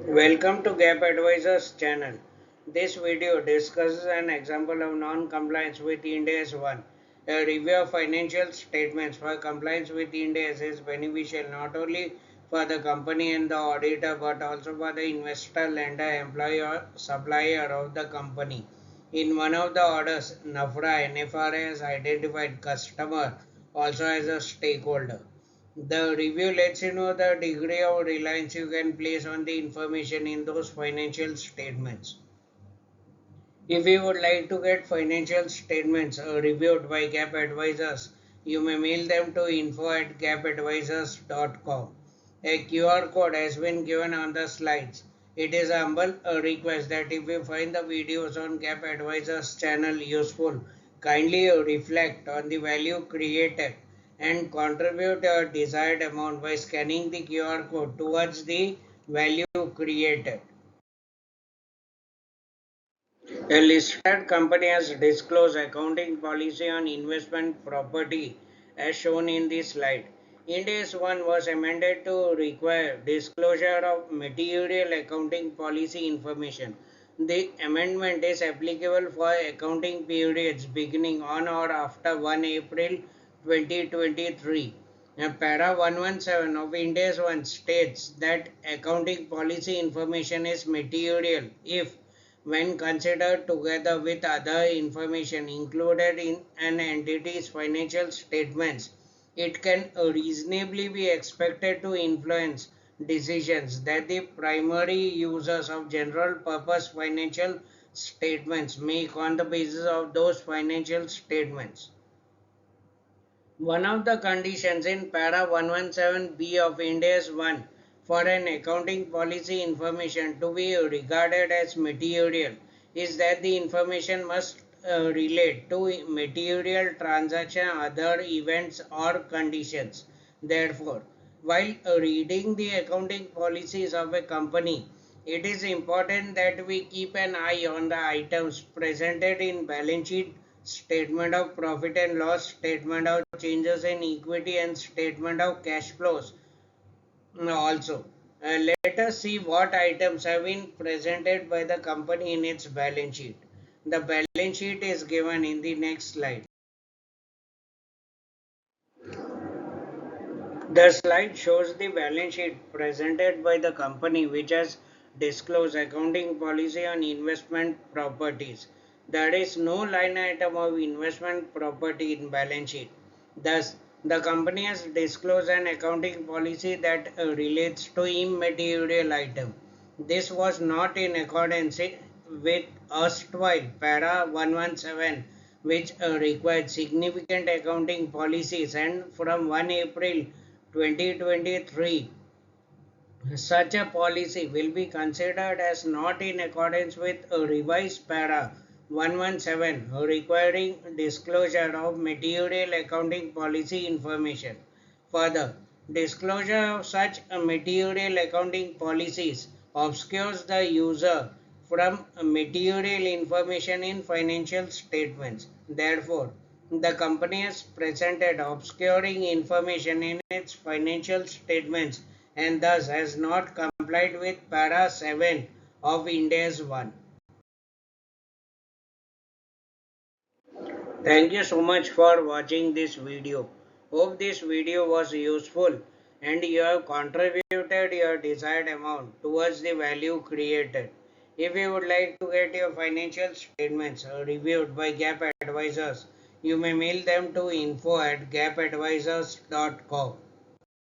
Welcome to GAAP Advisors channel. This video discusses an example of non-compliance with Ind AS 1. A review of financial statements for compliance with Ind AS is beneficial not only for the company and the auditor but also for the investor, lender, employee or supplier of the company. In one of the orders, NFRA has identified customer also as a stakeholder. The review lets you know the degree of reliance you can place on the information in those financial statements. If you would like to get financial statements reviewed by GAAP advisors, you may mail them to info@gapadvisors.com. A QR code has been given on the slides. It is a humble request that if you find the videos on GAAP Advisors channel useful, kindly reflect on the value created and contribute a desired amount by scanning the QR code towards the value created. A listed company has disclosed accounting policy on investment property as shown in this slide. Ind AS 1 was amended to require disclosure of material accounting policy information. The amendment is applicable for accounting periods beginning on or after 1 April 2023. Para 117 of Ind AS 1 states that accounting policy information is material if when considered together with other information included in an entity's financial statements, it can reasonably be expected to influence decisions that the primary users of general purpose financial statements make on the basis of those financial statements. One of the conditions in para 117B of Ind AS 1 for an accounting policy information to be regarded as material is that the information must relate to material transaction, other events or conditions. Therefore, while reading the accounting policies of a company, it is important that we keep an eye on the items presented in balance sheet, statement of profit and loss, statement of changes in equity and statement of cash flows. Also, let us see what items have been presented by the company in its balance sheet. The balance sheet is given in the next slide. The slide shows the balance sheet presented by the company which has disclosed accounting policy on investment properties. There is no line item of investment property in balance sheet. Thus, the company has disclosed an accounting policy that relates to immaterial item. This was not in accordance with erstwhile para 117 which required significant accounting policies, and from 1 April 2023 such a policy will be considered as not in accordance with a revised para 117 requiring disclosure of material accounting policy information. Further, disclosure of such material accounting policies obscures the user from material information in financial statements. Therefore, the company has presented obscuring information in its financial statements and thus has not complied with para 7 of Ind AS 1. Thank you so much for watching this video. Hope this video was useful and you have contributed your desired amount towards the value created. If you would like to get your financial statements reviewed by GAAP advisors, you may mail them to info@gapadvisors.com.